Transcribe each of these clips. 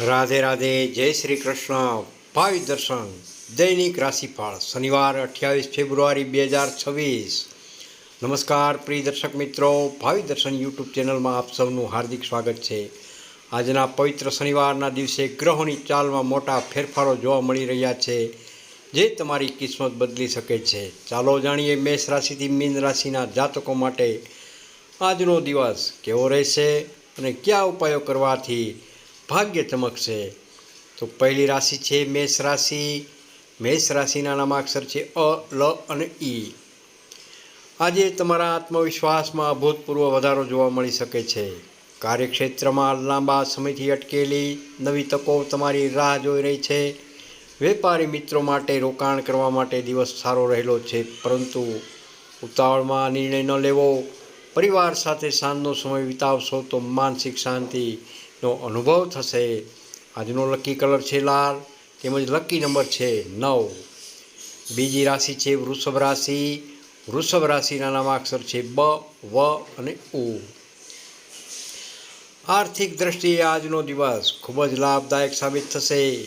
રાધે રાધે, જય શ્રી કૃષ્ણ. ભાવિ દર્શન દૈનિક રાશિફળ શનિવાર 28 ફેબ્રુઆરી 2026. નમસ્કાર પ્રિય દર્શક મિત્રો, ભાવિ દર્શન યુટ્યુબ ચેનલમાં આપ સૌનું હાર્દિક સ્વાગત છે. આજના પવિત્ર શનિવારના દિવસે ગ્રહોની ચાલમાં મોટા ફેરફારો જોવા મળી રહ્યા છે, જે તમારી કિસ્મત બદલી શકે છે. ચાલો જાણીએ મેષ રાશિથી મીન રાશિના જાતકો માટે આજનો દિવસ કેવો રહેશે અને કયા ઉપાયો કરવાથી ભાગ્ય ચમકશે. તો પહેલી રાશિ છે મેષ રાશિ. મેષ રાશિના નામાક્ષર છે અ, લ અને ઈ. આજે તમારા આત્મવિશ્વાસમાં અભૂતપૂર્વ વધારો જોવા મળી શકે છે. કાર્યક્ષેત્રમાં લાંબા સમયથી અટકેલી નવી તકો તમારી રાહ જોઈ રહી છે. વેપારી મિત્રો માટે રોકાણ કરવા માટે દિવસ સારો રહેલો છે, પરંતુ ઉતાવળમાં નિર્ણય ન લેવો. પરિવાર સાથે સાંજનો સમય વિતાવશો તો માનસિક શાંતિનો અનુભવ થશે. આજનો લકી કલર છે લાલ, તેમજ લકી નંબર છે 9. બીજી રાશિ છે વૃષભ રાશિ. વૃષભ રાશિના નામાક્ષર છે બ, વ અને ઉ. આર્થિક દ્રષ્ટિએ આજનો દિવસ ખૂબ જ લાભદાયક સાબિત થશે.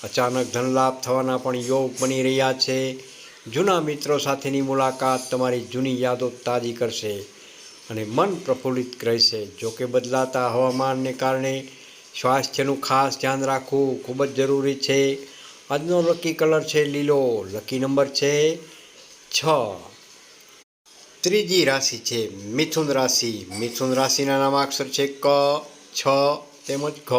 અચાનક ધન લાભ થવાના પણ યોગ બની રહ્યા છે. જૂના મિત્રો સાથેની મુલાકાત તમારી જૂની યાદો તાજી કરશે અને મન પ્રફુલ્લિત રહેશે. જોકે બદલાતા હવામાનને કારણે સ્વાસ્થ્યનું ખાસ ધ્યાન રાખવું ખૂબ જ જરૂરી છે. આજનો લકી કલર છે લીલો, લકી નંબર છે 6. ત્રીજી રાશિ છે મિથુન રાશિ. મિથુન રાશિના નામાક્ષર છે ક, છ તેમજ ઘ.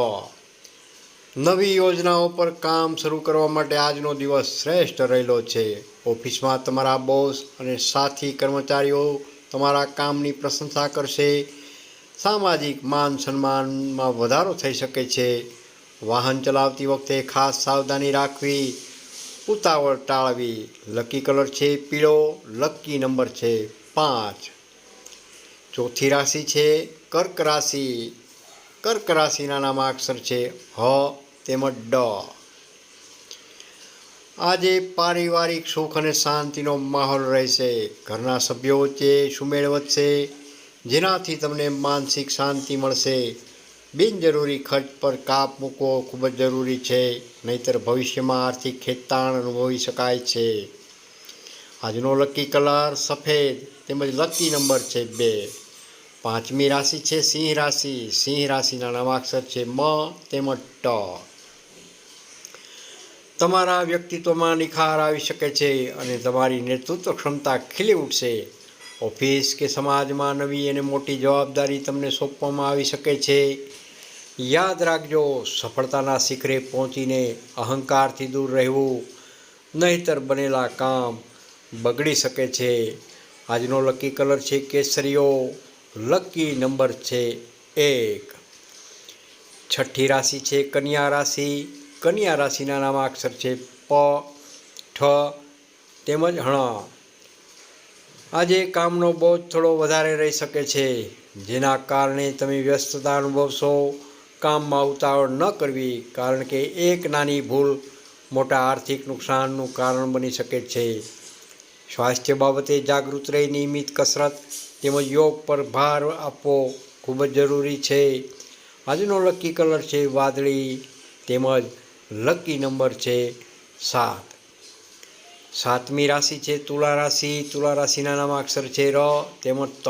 નવી યોજનાઓ પર કામ શરૂ કરવા માટે આજનો દિવસ શ્રેષ્ઠ રહેલો છે. ઓફિસમાં તમારા બોસ અને સાથી કર્મચારીઓ તમારા કામની પ્રશંસા કરશે. સામાજિક માન સન્માનમાં વધારો થઈ શકે છે. વાહન ચલાવતી વખતે ખાસ સાવધાની રાખવી, ઉતાવળ ટાળવી. લકી કલર છે પીળો, લકી નંબર છે 5. ચોથી રાશિ છે કર્ક રાશિ. કર્ક રાશિના નામાક્ષર છે હ તેમજ ડ. આજે પારિવારિક સુખ અને શાંતિનો માહોલ રહેશે. ઘરના સભ્યો વચ્ચે સુમેળ વધશે, જેનાથી તમને માનસિક શાંતિ મળશે. બિનજરૂરી ખર્ચ પર કાપ મૂકવો ખૂબ જ જરૂરી છે, નહીંતર ભવિષ્યમાં આર્થિક ખેંચાણ અનુભવી શકાય છે. આજનો લકી કલર સફેદ તેમજ લકી નંબર છે 2. પાંચમી રાશિ છે સિંહ રાશિ. સિંહ રાશિના નામાક્ષર છે મ તેમજ ટ. તમારા વ્યક્તિત્વમાં નિખાર આવી શકે છે અને તમારી નેતૃત્વ ક્ષમતા ખીલી ઉઠશે. ઓફિસ કે સમાજમાં નવી અને મોટી જવાબદારી તમને સોંપવામાં આવી શકે છે. યાદ રાખજો, સફળતાના શિખરે પહોંચીને અહંકારથી દૂર રહેવું, નહીંતર બનેલા કામ બગડી શકે છે. આજનો લકી કલર છે કેસરીઓ, લકી નંબર છે 1. છઠ્ઠી રાશિ છે કન્યા રાશિ. કન્યા રાશિના નામાક્ષર છે પ, ઠ તેમજ હણ. આજે કામનો બોજ થોડો વધારે રહી શકે છે, જેના કારણે તમે વ્યસ્તતા અનુભવશો. કામમાં ઉતાવળ ન કરવી, કારણ કે એક નાની ભૂલ મોટા આર્થિક નુકસાનનું કારણ બની શકે છે. સ્વાસ્થ્ય બાબતે જાગૃત રહી નિયમિત કસરત તેમજ યોગ પર ભાર આપવો ખૂબ જ જરૂરી છે. આજનો લકી કલર છે વાદળી તેમજ લકી નંબર છે 7. સાતમી રાશિ છે તુલા રાશિ. તુલા રાશિના નામાક્ષર છે ર તેમજ ત.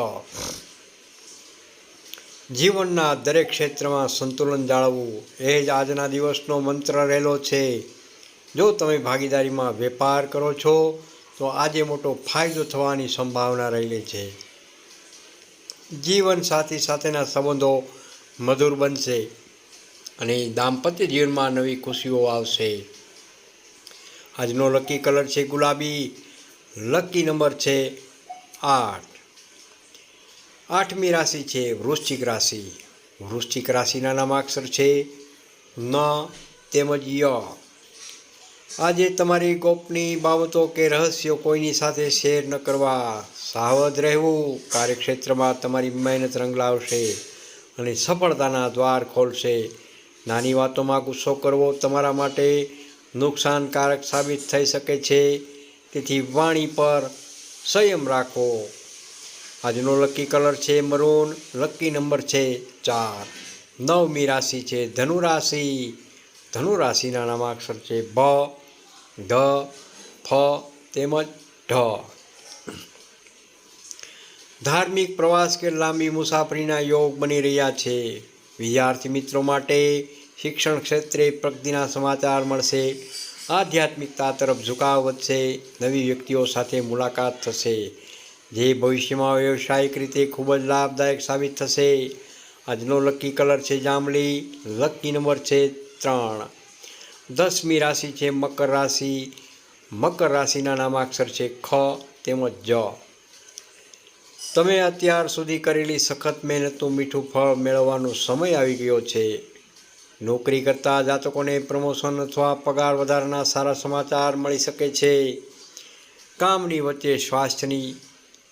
જીવનના દરેક ક્ષેત્રમાં સંતુલન જાળવવું એ જ આજના દિવસનો મંત્ર રહેલો છે. જો તમે ભાગીદારીમાં વેપાર કરો છો તો આજે મોટો ફાયદો થવાની સંભાવના રહેલી છે. જીવનસાથી સાથેના સંબંધો મધુર બનશે અને દાંપત્ય જીવનમાં નવી ખુશીઓ આવશે. આજનો લકી કલર છે ગુલાબી, લકી નંબર છે 8. આઠમી રાશિ છે વૃશ્ચિક રાશિ. વૃશ્ચિક રાશિના નામાક્ષર છે ન તેમજ ય. આજે તમારી ગોપનીય બાબતો કે રહસ્યો કોઈની સાથે શેર ન કરવા. સાવધ રહેવું. કાર્યક્ષેત્રમાં તમારી મહેનત રંગ લાવશે અને સફળતાના દ્વાર ખોલશે. નાની વાતોમાં ગુસ્સો કરવો તમારા માટે નુકસાનકારક સાબિત થઈ શકે છે, તેથી વાણી પર સંયમ રાખો. આજનો લકી કલર છે મરૂન, લકી નંબર છે 4. 9મી રાશિ છે ધનુ રાશિ. ધનુ રાશિના નામાક્ષર છે બ, ધ, ફ તેમજ ઢ. ધાર્મિક પ્રવાસ કે લાંબી મુસાફરીના યોગ બની રહ્યા છે. વિદ્યાર્થી મિત્રો માટે શિક્ષણ ક્ષેત્રે પ્રગતિના સમાચાર મળશે. આધ્યાત્મિકતા તરફ ઝુકાવ વધશે. નવી વ્યક્તિઓ સાથે મુલાકાત થશે, જે ભવિષ્યમાં વ્યવસાયિક રીતે ખૂબ જ લાભદાયક સાબિત થશે. આજનો લકી કલર છે જાંબલી. લકી નંબર છે 3. 10મી રાશિ છે મકર રાશિ. મકર રાશિના નામાક્ષર છે ખ તેમજ જ. તમે અત્યાર સુધી કરેલી સખત મહેનતનું મીઠું ફળ મેળવવાનો સમય આવી ગયો છે. નોકરી કરતા જાતકોને પ્રમોશન અથવા પગાર વધારાના સારા સમાચાર મળી શકે છે. કામની વચ્ચે સ્વાસ્થ્યની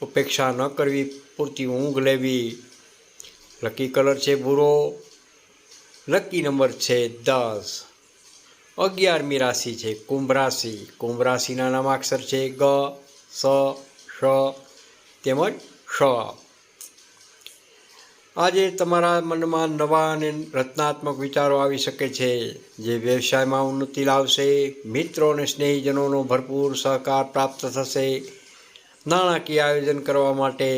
ઉપેક્ષા ન કરવી, પૂરતી ઊંઘ લેવી. લકી કલર છે ભૂરો. લકી નંબર છે 10. 11મી રાશિ છે કુંભ રાશિ. કુંભ રાશિના નામાક્ષર છે ગ, સ, શ તેમજ શ. આજે તમારા મનમાં નવા અને રચનાત્મક વિચારો આવી શકે છે, જે વ્યવસાયમાં ઉન્નતિ લાવશે. મિત્રો અને સ્નેહીજનોનો ભરપૂર સહકાર પ્રાપ્ત થશે. નાણાકીય આયોજન કરવા માટે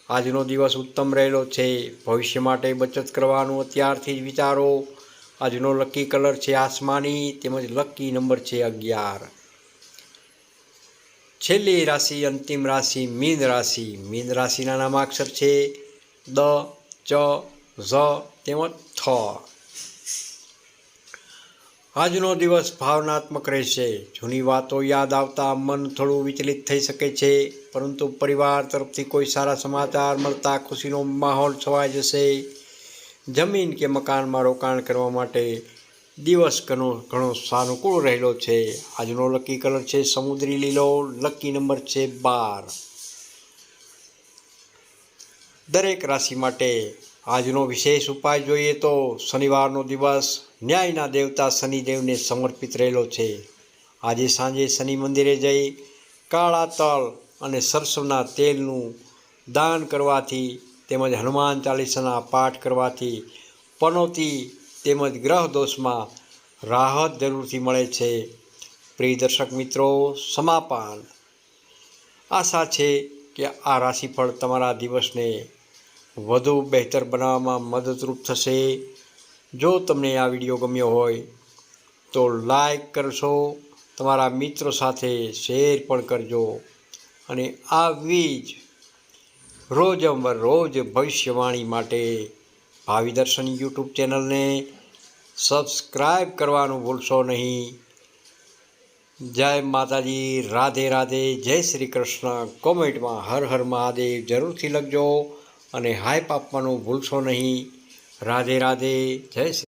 આજનો દિવસ ઉત્તમ રહેલો છે. ભવિષ્ય માટે બચત કરવાનું અત્યારથી જ વિચારો. આજનો લકી કલર છે આસમાની તેમજ લકી નંબર છે 11. છેલ્લી રાશિ, અંતિમ રાશિ મીન રાશિ. મીન રાશિના નામાક્ષર છે દ, ચ, ઝ તેમજ થ. આજનો દિવસ ભાવનાત્મક રહેશે. જૂની વાતો યાદ આવતા મન થોડું વિચલિત થઈ શકે છે, પરંતુ પરિવાર તરફથી કોઈ સારા સમાચાર મળતા ખુશીનો માહોલ છવાઈ જશે. જમીન કે મકાનમાં રોકાણ કરવા માટે દિવસ ઘણો સાનુકૂળ રહેલો છે. આજનો લકી કલર છે સમુદ્રી લીલો. લકી નંબર છે 12. દરેક રાશિ માટે આજનો વિશેષ ઉપાય જોઈએ તો શનિવારનો દિવસ ન્યાયના દેવતા શનિદેવને સમર્પિત રહેલો છે. આજે સાંજે શનિ મંદિરે જઈ કાળા તલ અને સરસવના તેલનું દાન કરવાથી તેમજ હનુમાન ચાલીસાના પાઠ કરવાથી પનોતી તેમજ ગ્રહ દોષમાં રાહત જરૂરથી મળે છે. પ્રિય દર્શક મિત્રો, સમાપન. આશા છે કે આ રાશિફળ તમારા દિવસને વધુ બહેતર બનાવવામાં મદદરૂપ થશે. જો તમને આ વિડીયો ગમ્યો હોય તો લાઈક કરશો, તમારા મિત્રો સાથે શેર પણ કરજો, અને આવી જ રોજ ભવિષ્યવાણી માટે ભાવિ દર્શન યુટ્યુબ ચેનલને સબસ્ક્રાઈબ કરવાનું ભૂલશો નહીં. જય માતાજી, રાધે રાધે, જય શ્રી કૃષ્ણ. કોમેન્ટમાં હર હર મહાદેવ જરૂરથી લખજો અને હાઈપ આપવાનું ભૂલશો નહીં. રાધે રાધે, જય શ્રી